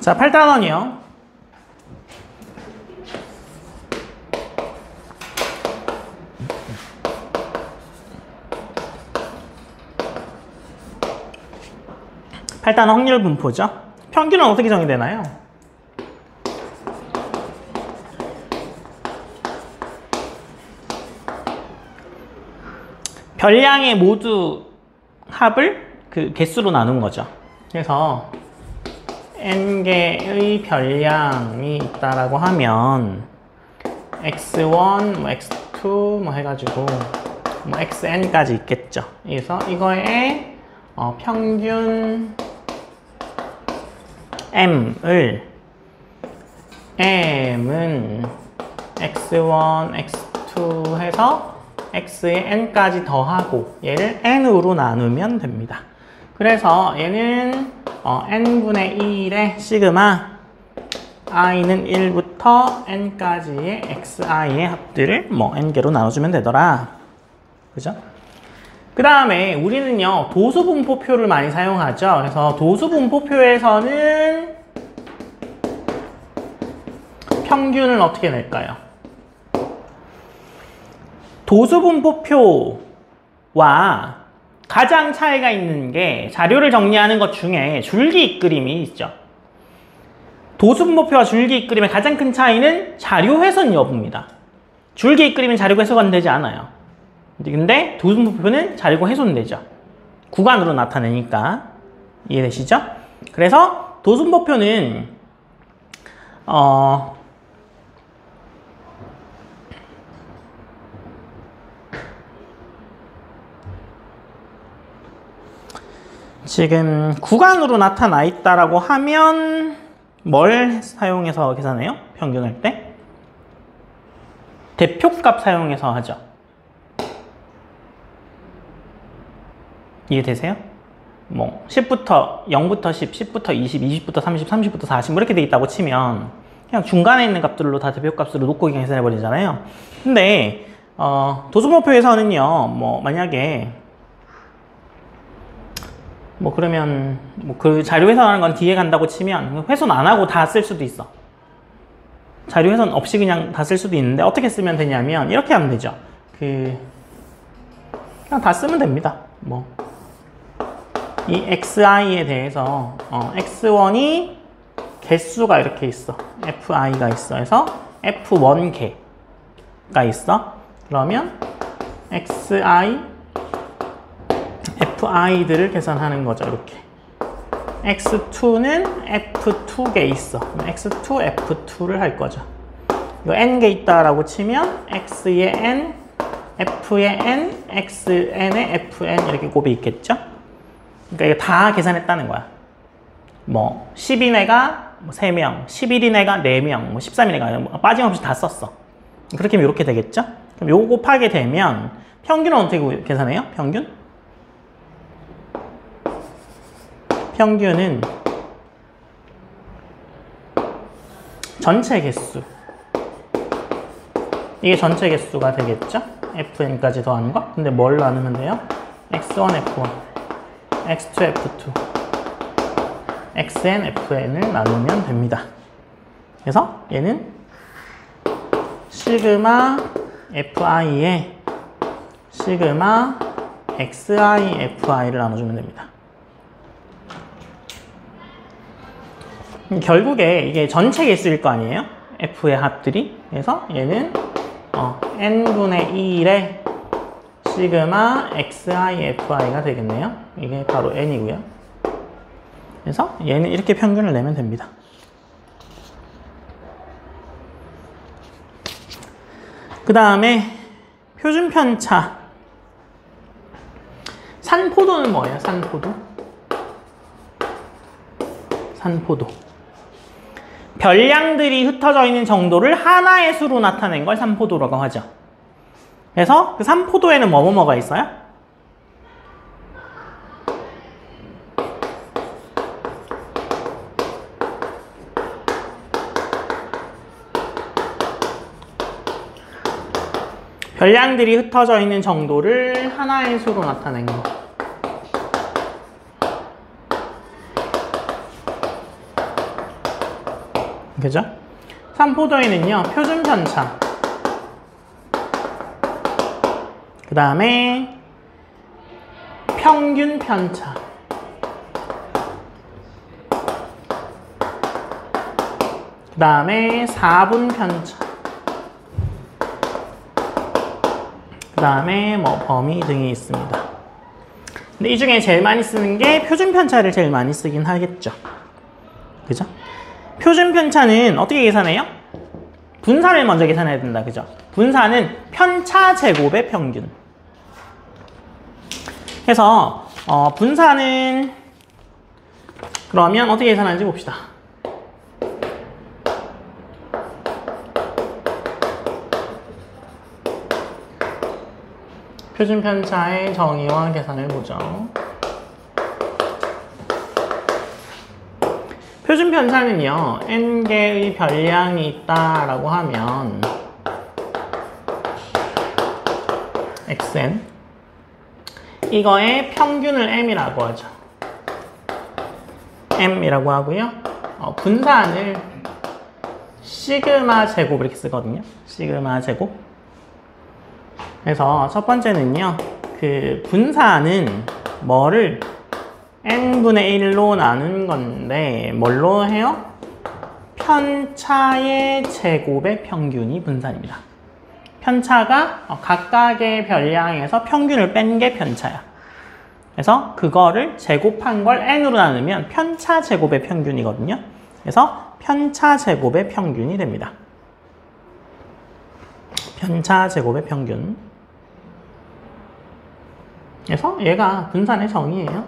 자, 8단원이요. 팔단 확률 분포죠. 평균은 어떻게 정의되나요? 별량의 모두 합을 그 개수로 나눈 거죠. 그래서 n개의 별량이 있다라고 하면 x1, 뭐 x2 뭐 해가지고 뭐 xn까지 있겠죠. 그래서 이거에 평균 m은 x1, x2 해서 x에 n까지 더하고 얘를 n으로 나누면 됩니다. 그래서 얘는 n분의 1의 시그마 i는 1부터 n까지의 xi의 합들을 뭐 n개로 나눠주면 되더라. 그죠? 그 다음에 우리는요 도수분포표를 많이 사용하죠. 그래서 도수분포표에서는 평균을 어떻게 낼까요? 도수분포표와 가장 차이가 있는 게 자료를 정리하는 것 중에 줄기 이끌림이 있죠. 도수분포표와 줄기 이끌림의 가장 큰 차이는 자료 훼손 여부입니다. 줄기 이끌림은 자료가 훼손되지 않아요. 근데 도수분포표는 자료가 훼손되죠. 구간으로 나타내니까. 이해되시죠? 그래서 도수분포표는 지금 구간으로 나타나 있다라고 하면 뭘 사용해서 계산해요? 평균할 때? 대표값 사용해서 하죠. 이해되세요? 뭐 10부터 0부터 10, 10부터 20, 20부터 30, 30부터 40 뭐 이렇게 돼 있다고 치면 그냥 중간에 있는 값들로 다 대표값으로 놓고 그냥 계산해 버리잖아요. 근데 도수분포표에서는요 뭐 만약에 뭐 그러면 뭐 그 자료 훼손하는 건 뒤에 간다고 치면 훼손 안 하고 다 쓸 수도 있어. 자료 훼손 없이 그냥 다 쓸 수도 있는데 어떻게 쓰면 되냐면 이렇게 하면 되죠. 그냥 다 쓰면 됩니다. 뭐 이 xi에 대해서 x1이 개수가 이렇게 있어. fi가 있어. 그래서 f1개가 있어. 그러면 xi fi들을 계산하는 거죠. 이렇게 x2는 f2개 있어. x2, f2를 할 거죠. 이거 n개 있다라고 치면 x의 n, f의 n, xn의 fn 이렇게 곱이 있겠죠. 그러니까 이거 다 계산했다는 거야. 뭐 10인 애가 3명, 11인 애가 4명, 뭐 13인 애가 빠짐없이 다 썼어. 그렇게 하면 이렇게 되겠죠. 그럼 요거 곱하게 되면 평균은 어떻게 계산해요? 평균은 전체 개수. 이게 전체 개수가 되겠죠? fn까지 더하는 거. 근데 뭘 나누면 돼요? x1, f1, x2, f2, xn, fn을 나누면 됩니다. 그래서 얘는 시그마 fi에 시그마 xi, fi를 나눠주면 됩니다. 결국에 이게 전체 개수일 거 아니에요? f의 합들이. 그래서 얘는 n분의 1의 시그마 xi, fi가 되겠네요. 이게 바로 n이고요. 그래서 얘는 이렇게 평균을 내면 됩니다. 그 다음에 표준편차. 산포도는 뭐예요? 산포도. 별량들이 흩어져 있는 정도를 하나의 수로 나타낸 걸 산포도라고 하죠. 그래서 그 산포도에는 뭐가 있어요? 별량들이 흩어져 있는 정도를 하나의 수로 나타낸 거. 그죠? 3포도에는요, 표준 편차. 그 다음에 평균 편차. 그 다음에 4분 편차. 그 다음에 뭐 범위 등이 있습니다. 근데 이 중에 제일 많이 쓰는 게 표준 편차를 제일 많이 쓰긴 하겠죠. 그죠? 표준 편차는 어떻게 계산해요? 분산을 먼저 계산해야 된다. 그죠? 분산은 편차 제곱의 평균. 그래서 분산은 그러면 어떻게 계산하는지 봅시다. 표준 편차의 정의와 계산을 보죠. 표준 편차는요, n개의 별량이 있다라고 하면 xn 이거의 평균을 m이라고 하죠. m이라고 하고요. 분산을 시그마 제곱 이렇게 쓰거든요. 시그마 제곱. 그래서 첫 번째는요, 그 분산은 뭐를 n분의 1로 나눈 건데 뭘로 해요? 편차의 제곱의 평균이 분산입니다. 편차가 각각의 별량에서 평균을 뺀 게 편차야. 그래서 그거를 제곱한 걸 n으로 나누면 편차 제곱의 평균이거든요. 그래서 편차 제곱의 평균이 됩니다. 편차 제곱의 평균. 그래서 얘가 분산의 정의예요.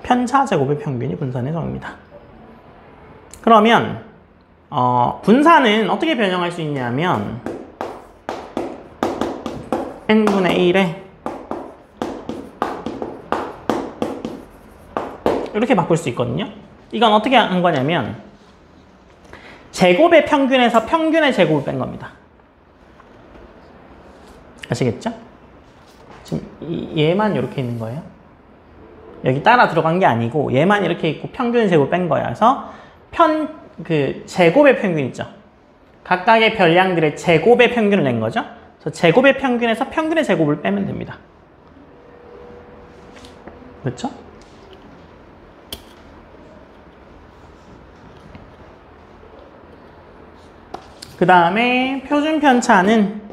편차 제곱의 평균이 분산의 정의입니다. 그러면 분산은 어떻게 변형할 수 있냐면 n분의 1에 이렇게 바꿀 수 있거든요. 이건 어떻게 한 거냐면 제곱의 평균에서 평균의 제곱을 뺀 겁니다. 아시겠죠? 지금 얘만 이렇게 있는 거예요. 여기 따라 들어간 게 아니고 얘만 이렇게 있고 평균의 제곱을 뺀 거야. 그래서 제곱의 평균 있죠. 각각의 별량들의 제곱의 평균을 낸 거죠. 그래서 제곱의 평균에서 평균의 제곱을 빼면 됩니다. 그렇죠? 그 다음에 표준 편차는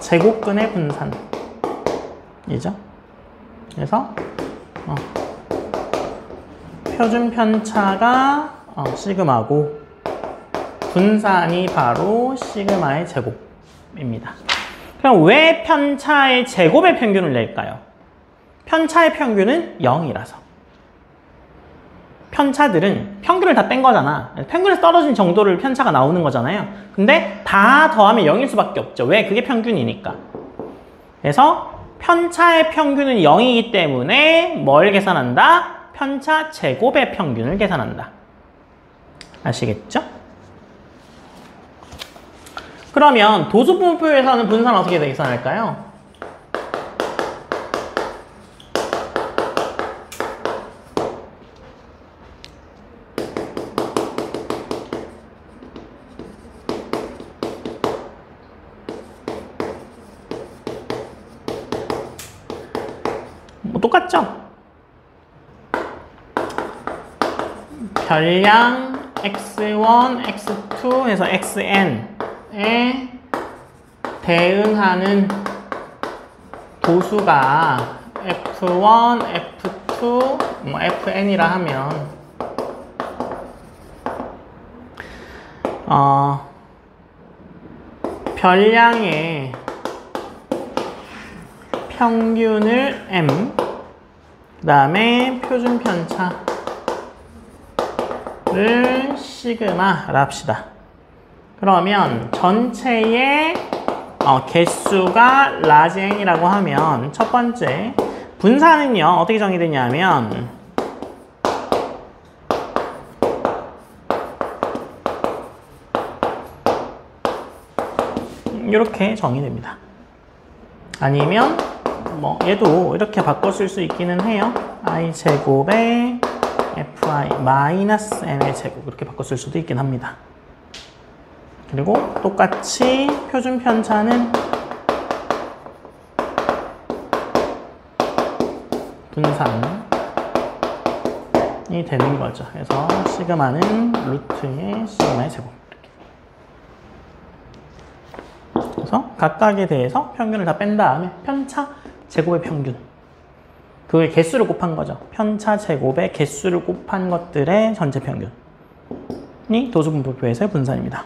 제곱근의 분산이죠. 그래서 표준 편차가 시그마고 분산이 바로 시그마의 제곱입니다. 그럼 왜 편차의 제곱의 평균을 낼까요? 편차의 평균은 0이라서. 편차들은 평균을 다 뺀 거잖아. 평균에서 떨어진 정도를 편차가 나오는 거잖아요. 근데 다 더하면 0일 수밖에 없죠. 왜? 그게 평균이니까. 그래서 편차의 평균은 0이기 때문에 뭘 계산한다? 편차 제곱의 평균을 계산한다. 아시겠죠? 그러면 도수분포에서는 분산 어떻게 계산할까요? 똑같죠? 별량 x1, x2 해서 xn에 대응하는 도수가 f1, f2, fn이라 하면 별량의 평균을 m, 그 다음에 표준 편차를 시그마라 합시다. 그러면 전체의 개수가 라지 n이라고 하면 첫 번째 분산은요 어떻게 정의되냐면 이렇게 정의됩니다. 아니면 뭐 얘도 이렇게 바꿔 쓸 수 있기는 해요. i 제곱에 fi 마이너스 n의 제곱 이렇게 바꿔 쓸 수도 있긴 합니다. 그리고 똑같이 표준 편차는 분산이 되는 거죠. 그래서 시그마는 루트의 시그마의 제곱. 그래서 각각에 대해서 평균을 다 뺀 다음에 편차 제곱의 평균. 그의 개수를 곱한 거죠. 편차 제곱의 개수를 곱한 것들의 전체 평균이 도수분포표에서의 분산입니다.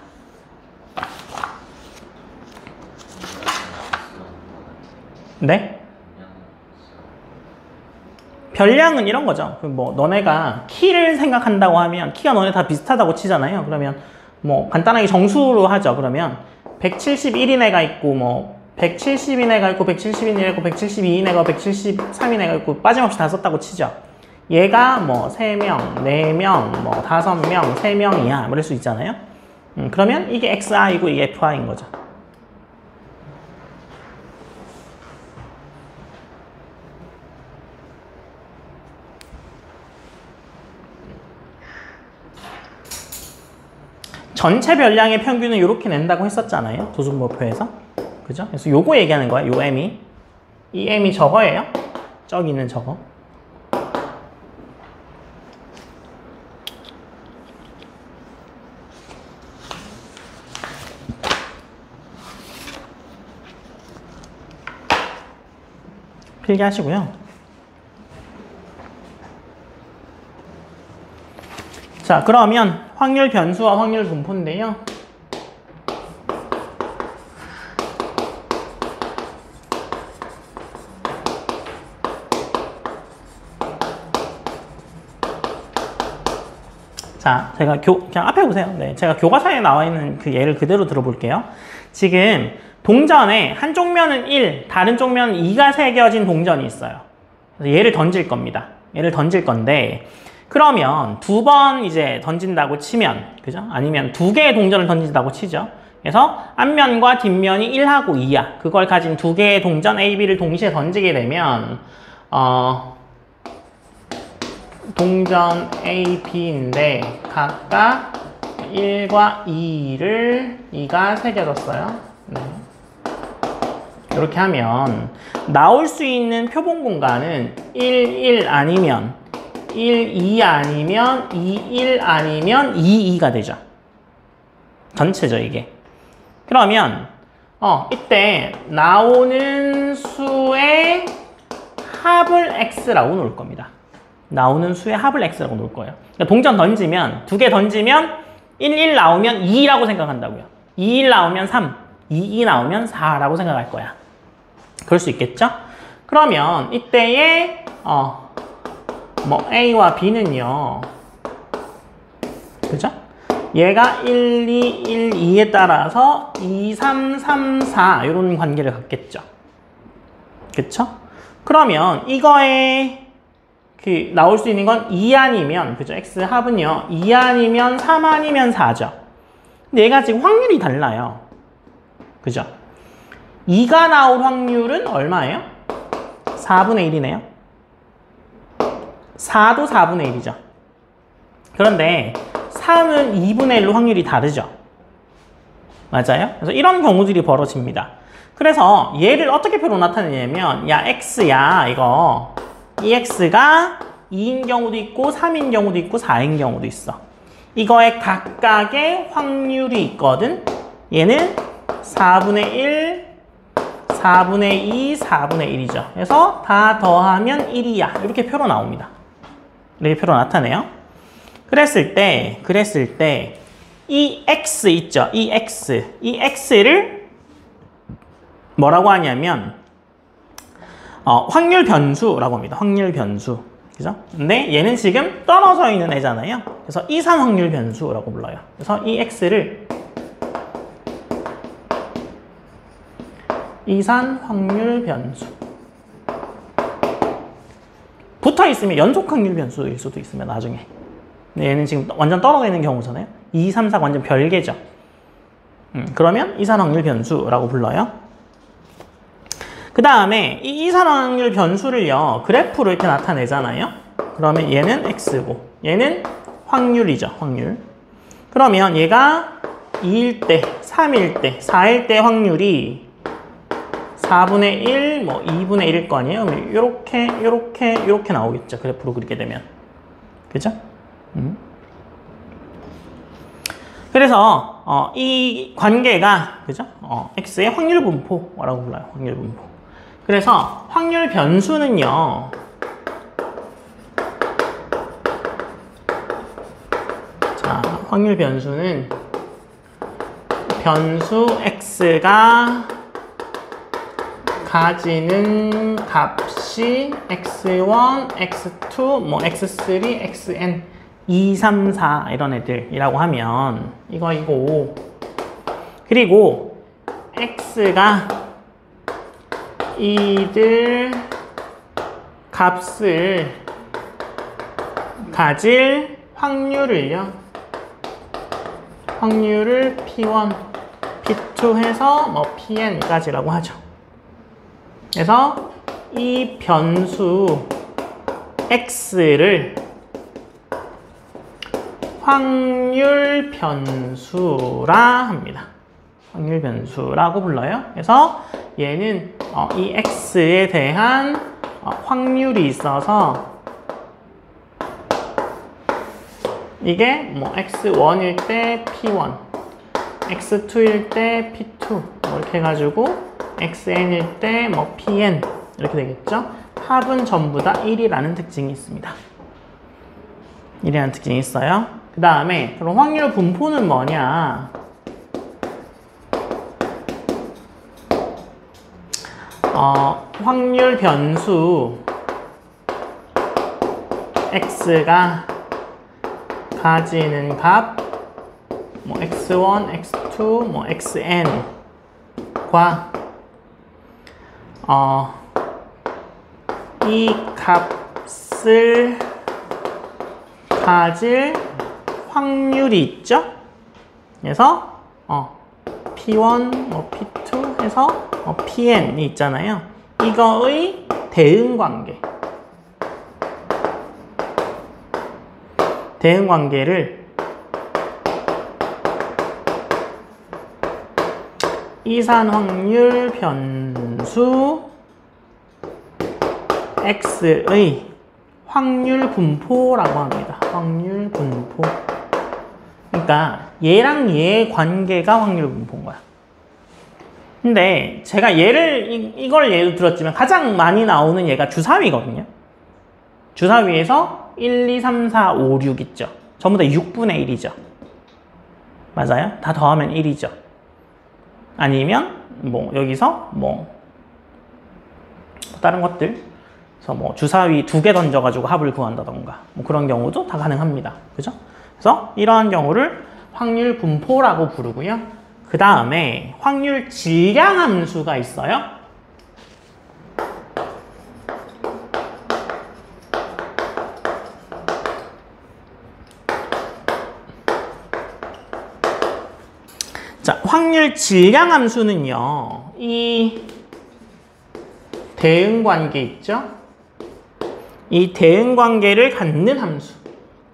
네? 별량은 이런 거죠. 뭐 너네가 키를 생각한다고 하면 키가 너네 다 비슷하다고 치잖아요. 그러면 뭐 간단하게 정수로 하죠. 그러면 171인 애가 있고 뭐 170인 애가 있고 170인 애가 있고 172인 애가 173인 애가 있고 빠짐없이 다 썼다고 치죠. 얘가 뭐 3명, 4명, 뭐 5명, 3명이야. 뭐 이럴 수 있잖아요. 그러면 이게 XI고 이게 FI인 거죠. 전체 별량의 평균은 이렇게 낸다고 했었잖아요. 도수분포표에서. 그죠? 그래서 요거 얘기하는 거야. 요 m이. 이 m이 저거예요. 저기 있는 저거. 필기하시고요. 자, 그러면 확률 변수와 확률 분포인데요. 자, 제가 그냥 앞에 보세요. 네, 제가 교과서에 나와 있는 그 예를 그대로 들어볼게요. 지금 동전에 한쪽 면은 1, 다른 쪽 면은 2가 새겨진 동전이 있어요. 그래서 얘를 던질 겁니다. 얘를 던질 건데, 그러면 2번 이제 던진다고 치면, 그죠? 아니면 2개의 동전을 던진다고 치죠. 그래서 앞면과 뒷면이 1하고 2야. 그걸 가진 2개의 동전 A, B를 동시에 던지게 되면, 동전 A, B인데 각각 1과 2가 새겨졌어요. 네. 이렇게 하면 나올 수 있는 표본 공간은 1, 1 아니면 1, 2 아니면 2, 1 아니면 2, 2가 되죠. 전체죠, 이게. 그러면 이때 나오는 수의 합을 x라고 놓을 겁니다. 나오는 수의 합을 x라고 놓을 거예요. 그러니까 동전 던지면 2개 던지면 1, 1 나오면 2라고 생각한다고요. 2, 1 나오면 3, 2, 2 나오면 4라고 생각할 거야. 그럴 수 있겠죠? 그러면 이때에 뭐 A와 B는요. 그죠? 얘가 1, 2, 1, 2에 따라서 2, 3, 3, 4 이런 관계를 갖겠죠. 그쵸? 그러면 이거에 나올 수 있는 건 2 아니면, 그죠? X 합은요. 2 아니면 3 아니면 4죠. 근데 얘가 지금 확률이 달라요. 그죠? 2가 나올 확률은 얼마예요? 4분의 1이네요. 4도 4분의 1이죠. 그런데 3은 2분의 1로 확률이 다르죠. 맞아요? 그래서 이런 경우들이 벌어집니다. 그래서 얘를 어떻게 표로 나타내냐면, 야, x야, 이거. 이 x가 2인 경우도 있고, 3인 경우도 있고, 4인 경우도 있어. 이거에 각각의 확률이 있거든. 얘는 4분의 1, 4분의 2, 4분의 1이죠. 그래서 다 더하면 1이야. 이렇게 표로 나옵니다. 이렇게 표로 나타내요. 그랬을 때 이 x 있죠? 이 x를 뭐라고 하냐면 확률 변수라고 합니다. 확률 변수. 그죠? 근데 얘는 지금 떨어져 있는 애잖아요. 그래서 이산 확률 변수라고 불러요. 그래서 이 x를 이산 확률 변수. 붙어 있으면 연속 확률 변수일 수도 있으면 나중에. 근데 얘는 지금 완전 떨어져 있는 경우잖아요. 2, 3, 4가 완전 별개죠. 그러면 이산 확률 변수라고 불러요. 그 다음에 이 이산화황률 변수를요, 그래프로 이렇게 나타내잖아요. 그러면 얘는 x고, 얘는 확률이죠, 확률. 그러면 얘가 2일 때, 3일 때, 4일 때 확률이 4분의 1, 뭐 2분의 1일 거 아니에요? 요렇게 나오겠죠, 그래프로 그리게 되면. 그죠? 그래서 이 관계가, 그죠? x의 확률 분포라고 불러요, 확률 분포. 그래서 확률 변수는요, 자, 확률 변수는 변수 x가 가지는 값이 x1, x2, 뭐 x3, xn 2, 3, 4 이런 애들이라고 하면 이거이고, 그리고 x가 이들 값을 가질 확률을요, 확률을 p1, p2 해서 뭐 pn까지라고 하죠. 그래서 이 변수 x를 확률 변수라 합니다. 확률 변수라고 불러요. 그래서 얘는 이 x에 대한 확률이 있어서 이게 뭐 x1일 때 p1, x2일 때 p2 뭐 이렇게 해가지고 xn일 때 뭐 pn 이렇게 되겠죠. 합은 전부 다 1이라는 특징이 있습니다. 1이라는 특징이 있어요. 그 다음에 그럼 확률 분포는 뭐냐? 확률 변수 x가 가지는 값, 뭐 x1, x2, 뭐 xn과 이 값을 가질 확률이 있죠. 그래서 p1, 뭐 p2 해서 pn이 있잖아요. 이거의 대응 관계. 대응 관계를 이산 확률 변수 x의 확률 분포라고 합니다. 확률 분포. 그러니까 얘랑 얘의 관계가 확률 분포인 거야. 근데 제가 이걸 예로 들었지만 가장 많이 나오는 얘가 주사위거든요. 주사위에서 1, 2, 3, 4, 5, 6 있죠. 전부 다 6분의 1이죠. 맞아요? 다 더하면 1이죠. 아니면 뭐 여기서 뭐 다른 것들, 그래서 뭐 주사위 2개 던져가지고 합을 구한다던가 뭐 그런 경우도 다 가능합니다. 그죠? 그래서 이러한 경우를 확률 분포라고 부르고요. 그 다음에 확률 질량 함수가 있어요. 자, 확률 질량 함수는요, 이 대응 관계 있죠? 이 대응 관계를 갖는 함수,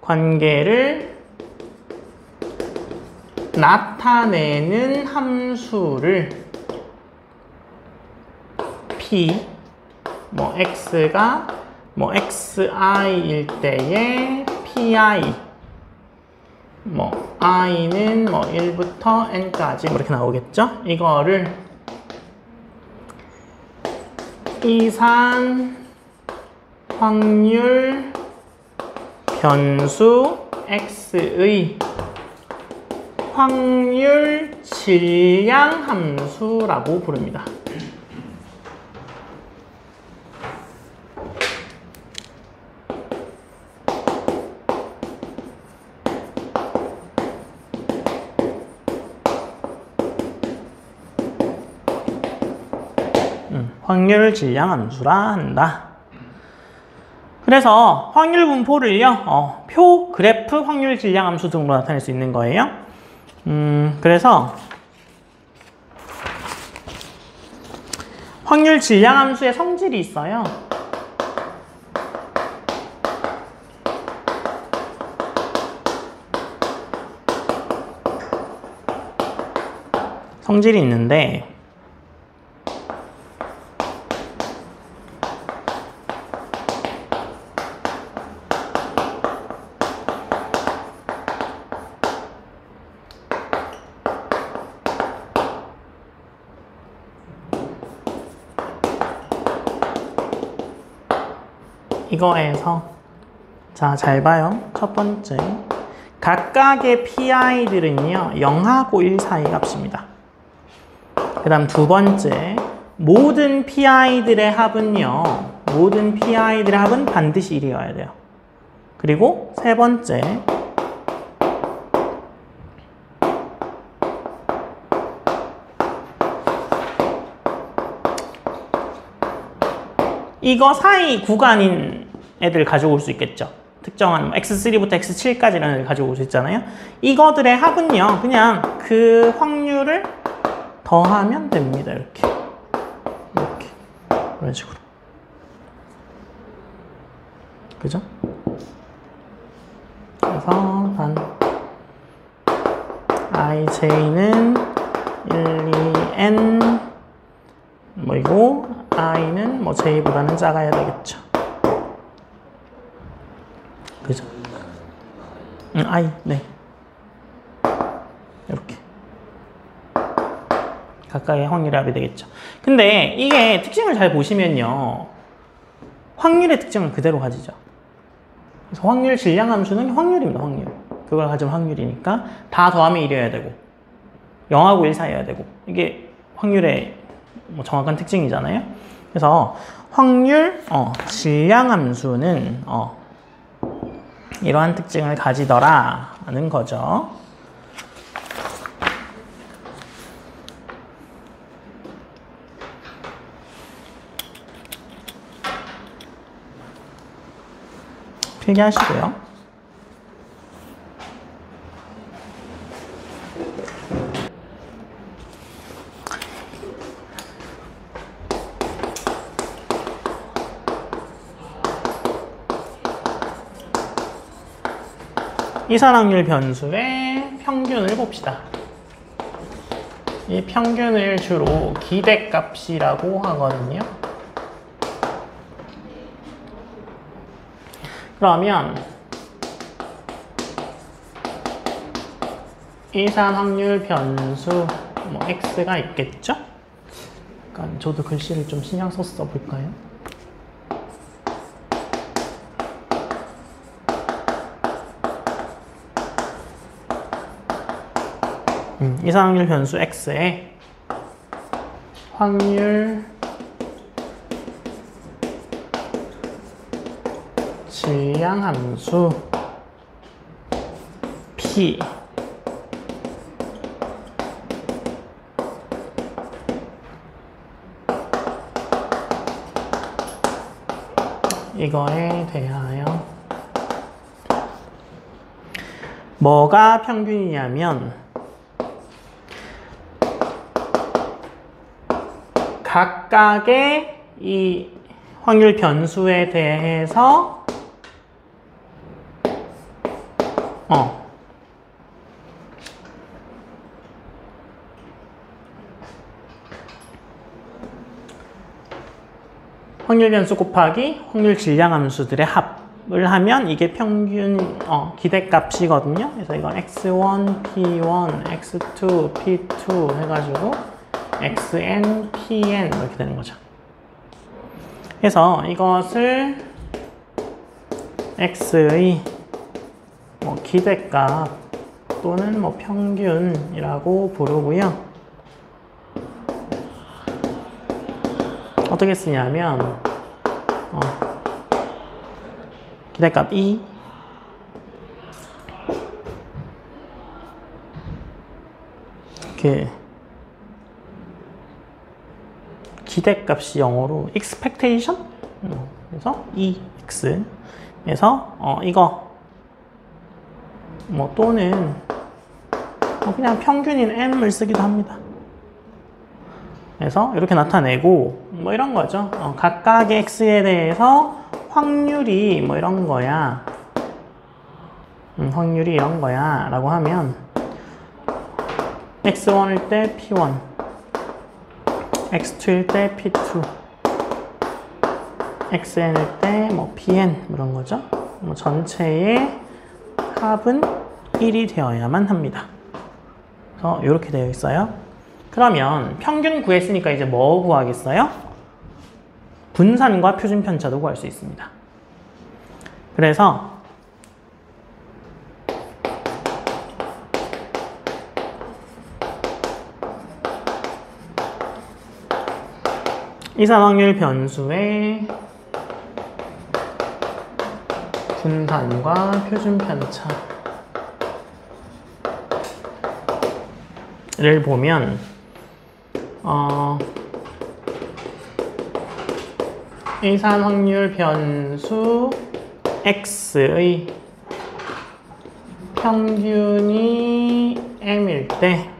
관계를 나타내는 함수를 p, 뭐 x가 뭐 xi일 때의 pi, 뭐 i는 뭐 1부터 n까지 뭐 이렇게 나오겠죠? 이거를 이산 확률 변수 x의 확률 질량 함수라고 부릅니다. 확률 질량 함수라 한다. 그래서 확률 분포를요, 표, 그래프, 확률 질량 함수 등으로 나타낼 수 있는 거예요. 그래서 확률 질량 함수의 성질이 있어요. 성질이 있는데 이거에서 자, 잘 봐요. 첫 번째, 각각의 PI들은요 0하고 1 사이 값입니다. 그 다음 두 번째, 모든 PI들의 합은요, 모든 PI들의 합은 반드시 1이어야 돼요. 그리고 세 번째, 이거 사이 구간인 애들 가지고 올 수 있겠죠. 특정한 x3부터 x7까지라는 애들 가지고 올 수 있잖아요. 이거들의 합은요, 그냥 그 확률을 더하면 됩니다. 이렇게 이런 식으로. 그죠? 그래서 단 ij는 1, 2n 뭐이고 i는 뭐 j보다는 작아야 되겠죠. 그죠? i 네. 이렇게 각각의 확률의 합이 되겠죠. 근데 이게 특징을 잘 보시면요, 확률의 특징을 그대로 가지죠. 그래서 확률 질량 함수는 확률입니다. 확률. 그걸 가진 확률이니까 다 더하면 1이어야 되고 0하고 1 사이여야 되고, 이게 확률의 뭐 정확한 특징이잖아요. 그래서 확률 질량 함수는 이러한 특징을 가지더라는 거죠. 필기하시고요. 이산확률 변수의 평균을 봅시다. 이 평균을 주로 기대값이라고 하거든요. 그러면 이산확률 변수 뭐 x가 있겠죠? 약간 저도 글씨를 좀 신경 써서 써볼까요? 이산확률 변수 x에 확률 질량 함수 p 이거에 대하여 뭐가 평균이냐면 각각의 이 확률 변수에 대해서 확률 변수 곱하기 확률 질량 함수들의 합을 하면 이게 평균 기대값이거든요. 그래서 이건 x1, p1, x2, p2 해가지고 xn, pn 이렇게 되는 거죠. 그래서 이것을 x의 뭐 기대값 또는 뭐 평균이라고 부르고요. 어떻게 쓰냐면 기대값 2 이렇게 기대값이 영어로 expectation 그래서 2x 그래서 이거 뭐 또는 그냥 평균인 m을 쓰기도 합니다. 그래서 이렇게 나타내고 뭐 이런 거죠. 각각의 x에 대해서 확률이 뭐 이런 거야. 확률이 이런 거야 라고 하면 x1일 때 p1, x2일 때 p2, xn일 때 뭐 pn 이런 거죠. 뭐 전체의 합은 1이 되어야만 합니다. 그래서 이렇게 되어 있어요. 그러면 평균 구했으니까 이제 뭐 구하겠어요? 분산과 표준 편차도 구할 수 있습니다. 그래서 이산확률 변수의 분산과 표준 편차를 보면 이산확률 변수 x의 평균이 m일 때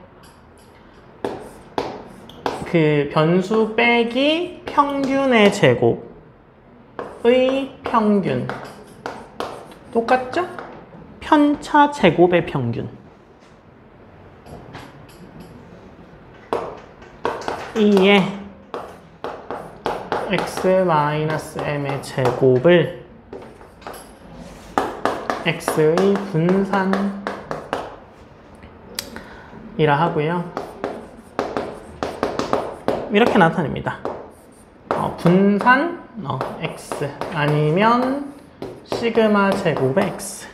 그 변수 빼기 평균의 제곱의 평균 똑같죠? 편차 제곱의 평균 이에 x-m의 제곱을 x의 분산이라 하고요. 이렇게 나타냅니다. 분산 x 아니면 시그마 제곱의 x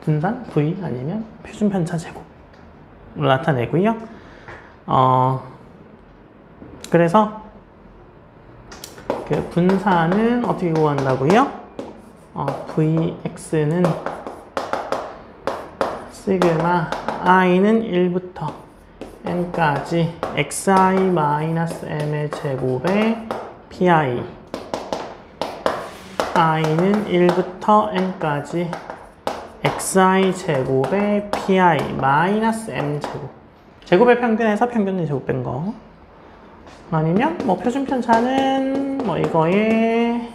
분산 v 아니면 표준 편차 제곱으로 나타내고요. 그래서 그 분산은 어떻게 구한다고요? vx는 시그마 i는 1부터 n까지 xi-m의 제곱에 pi i는 1부터 n까지 xi 제곱에 pi 마이너스 m 제곱 제곱의 평균에서 평균의 제곱 뺀 거 아니면 뭐 표준 편차는 뭐 이거의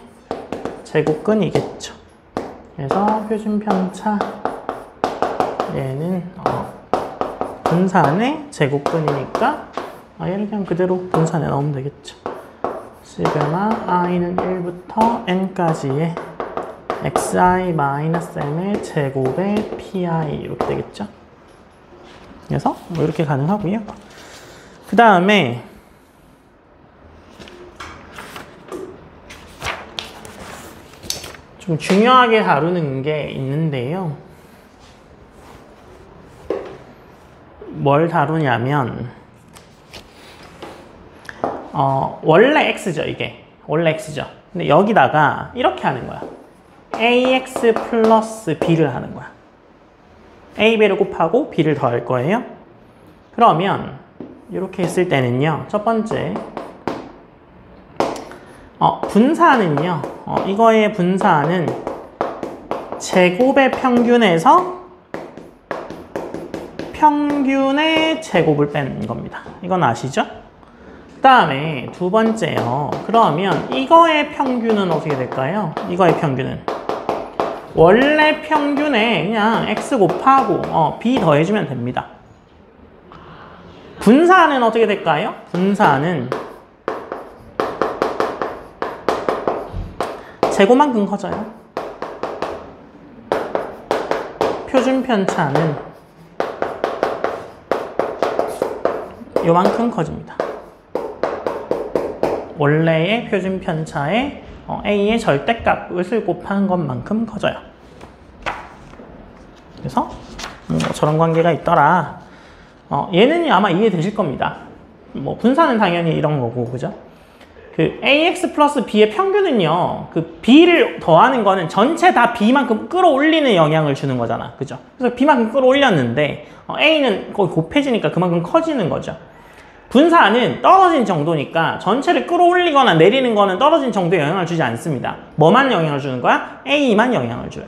제곱근이겠죠. 그래서 표준 편차 얘는 분산의 제곱근이니까 얘를 그냥 그대로 분산에 넣으면 되겠죠. 시그마 i는 1부터 n까지의 xi-m의 제곱의 pi 이렇게 되겠죠. 그래서 뭐 이렇게 가능하고요. 그 다음에 좀 중요하게 다루는 게 있는데요. 뭘 다루냐면 원래 x죠. 이게 원래 x죠. 근데 여기다가 이렇게 하는 거야. ax 플러스 b를 하는 거야. a배를 곱하고 b를 더할 거예요. 그러면 이렇게 했을 때는요. 첫 번째 분산은요. 이거의 분산은 제곱의 평균에서 평균의 제곱을 뺀 겁니다. 이건 아시죠? 그 다음에 두 번째요. 그러면 이거의 평균은 어떻게 될까요? 이거의 평균은 원래 평균에 그냥 x 곱하고 b 더해주면 됩니다. 분산은 어떻게 될까요? 분산은 제곱만큼 커져요. 표준 편차는 요만큼 커집니다. 원래의 표준 편차에 a의 절대값을 곱하는 것만큼 커져요. 그래서 저런 관계가 있더라. 얘는 아마 이해되실 겁니다. 뭐 분산은 당연히 이런 거고, 그죠? 그 ax 플러스 b의 평균은요, 그 b를 더하는 거는 전체 다 b만큼 끌어올리는 영향을 주는 거잖아, 그죠? 그래서 b만큼 끌어올렸는데 a는 거의 곱해지니까 그만큼 커지는 거죠. 분산은 떨어진 정도니까 전체를 끌어올리거나 내리는 거는 떨어진 정도에 영향을 주지 않습니다. 뭐만 영향을 주는 거야? a만 영향을 줘요.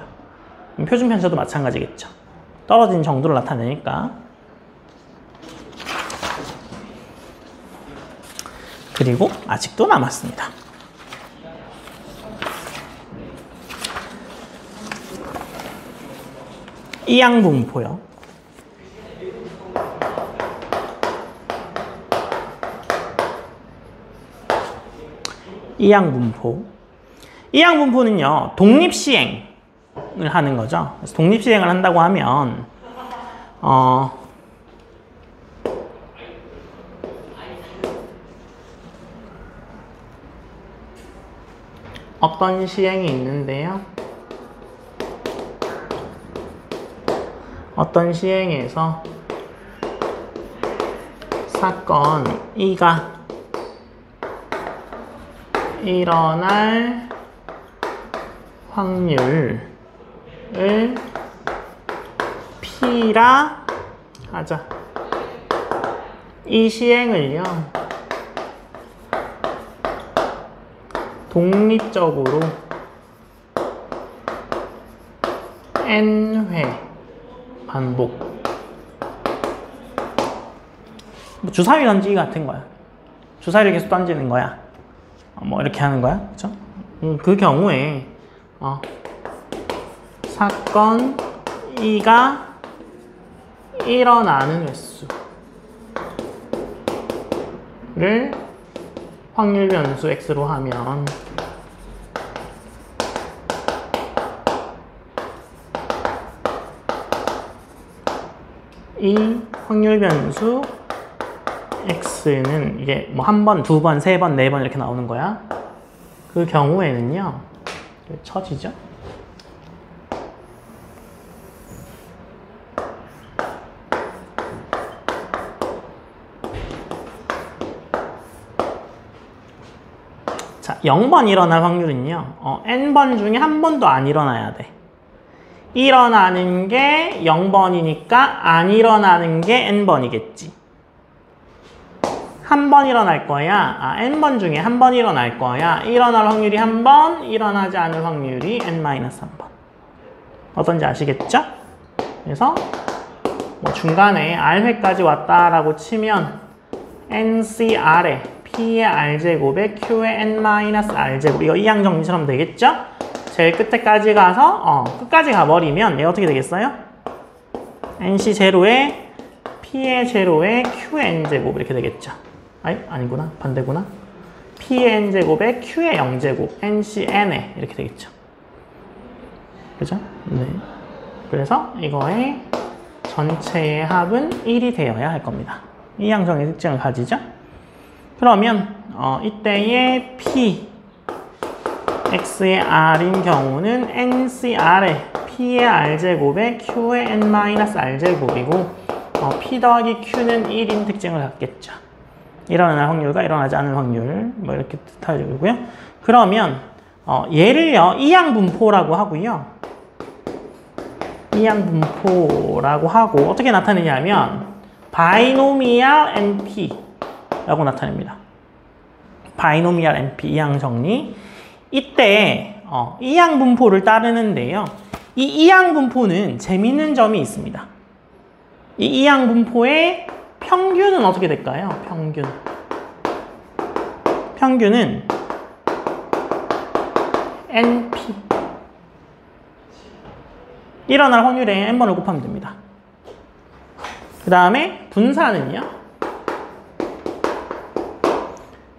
표준 편차도 마찬가지겠죠. 떨어진 정도를 나타내니까. 그리고 아직도 남았습니다. 이항분포요. 이항분포는요, 독립시행을 하는 거죠. 그래서 독립시행을 한다고 하면, 어떤 시행이 있는데요. 어떤 시행에서 사건 2가 일어날 확률을 P라 하자. 이 시행을요, 독립적으로 n회 반복. 주사위 던지기 같은 거야. 주사위를 계속 던지는 거야. 뭐 이렇게 하는 거야, 그렇죠? 그 경우에 사건 2가 일어나는 횟수를 확률 변수 x로 하면 이 확률 변수 x는 이게 뭐 한 번, 두 번, 세 번, 네 번 이렇게 나오는 거야. 그 경우에는요, 쳐지죠? 자, 0번 일어날 확률은요, n번 중에 한 번도 안 일어나야 돼. 일어나는 게 0번이니까 안 일어나는 게 n번이겠지. 한 번 일어날 거야. n번 중에 한 번 일어날 거야. 일어날 확률이 한 번, 일어나지 않을 확률이 n-3번. 어떤지 아시겠죠? 그래서 뭐 중간에 r회까지 왔다라고 치면 ncr에 p의 r제곱에 q의 n-r제곱. 이거 이항 정리처럼 되겠죠? 제일 끝에까지 가서 끝까지 가버리면 얘 어떻게 되겠어요? nc0에 p의 제로에 q의 n제곱 이렇게 되겠죠? 아니구나. 반대구나. p의 n제곱에 q의 0제곱 ncn에 이렇게 되겠죠? 그죠? 네. 그래서 이거의 전체의 합은 1이 되어야 할 겁니다. 이항정의 특징을 가지죠? 그러면 이때의 p x의 r인 경우는 ncr의 p의 r제곱에 q의 n-r제곱이고 p 더하기 q는 1인 특징을 갖겠죠. 일어날 확률과 일어나지 않을 확률 뭐 이렇게 뜻하고요. 그러면 얘를요 이항분포라고 하고요. 이항분포라고 하고 어떻게 나타내냐면 바이노미얼 NP라고 나타냅니다. 바이노미얼 NP 이항정리. 이때 이항분포를 따르는데요. 이 이항분포는 재미있는 점이 있습니다. 이 이항분포의 평균은 어떻게 될까요? 평균은 NP. 일어날 확률에 n번을 곱하면 됩니다. 그 다음에 분사는요?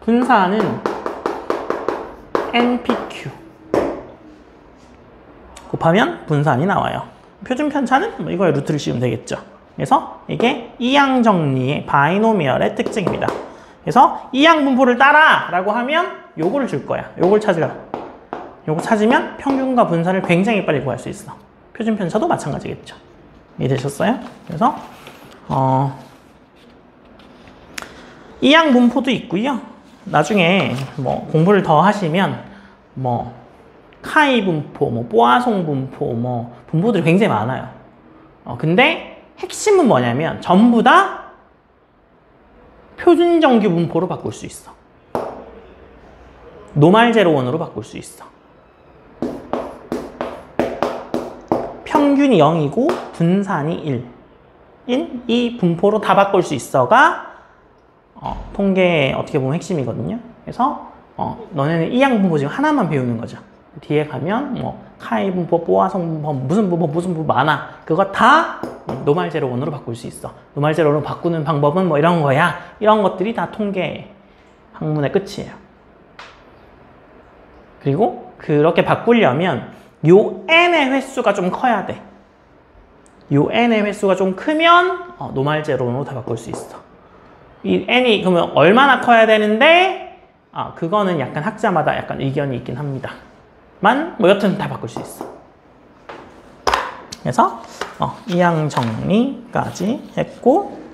분사는 NPQ. 곱하면 분산이 나와요. 표준 편차는 뭐 이거에 루트를 씌우면 되겠죠. 그래서 이게 이항정리의 바이노미얼의 특징입니다. 그래서 이항분포를 따라 라고 하면 요거를 줄 거야. 요걸 찾으라. 요거 찾으면 평균과 분산을 굉장히 빨리 구할 수 있어. 표준 편차도 마찬가지겠죠. 이해되셨어요? 그래서 이항분포도 있고요. 나중에 뭐 공부를 더 하시면 뭐 카이 분포, 뭐 뽀아송 분포, 뭐 분포들이 굉장히 많아요. 근데 핵심은 뭐냐면 전부 다 표준정규 분포로 바꿀 수 있어. 노말 제로원으로 바꿀 수 있어. 평균이 0이고 분산이 1인 이 분포로 다 바꿀 수 있어가 통계의 어떻게 보면 핵심이거든요. 그래서 너네는 이항 분포 지금 하나만 배우는 거죠. 뒤에 가면 뭐 카이 분포, 뽀아성 분포, 무슨 분포 많아. 그거 다 노말 제로 원으로 바꿀 수 있어. 노말 제로로 바꾸는 방법은 뭐 이런 거야. 이런 것들이 다 통계 학문의 끝이에요. 그리고 그렇게 바꾸려면 요 n의 횟수가 좀 커야 돼. 요 n의 횟수가 좀 크면 노말 제로로 다 바꿀 수 있어. 이 n이 그러면 얼마나 커야 되는데 그거는 약간 학자마다 약간 의견이 있긴 합니다. 뭐 여튼 다 바꿀 수 있어. 그래서 이항 정리까지 했고,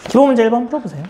기본 문제 1번 풀어보세요.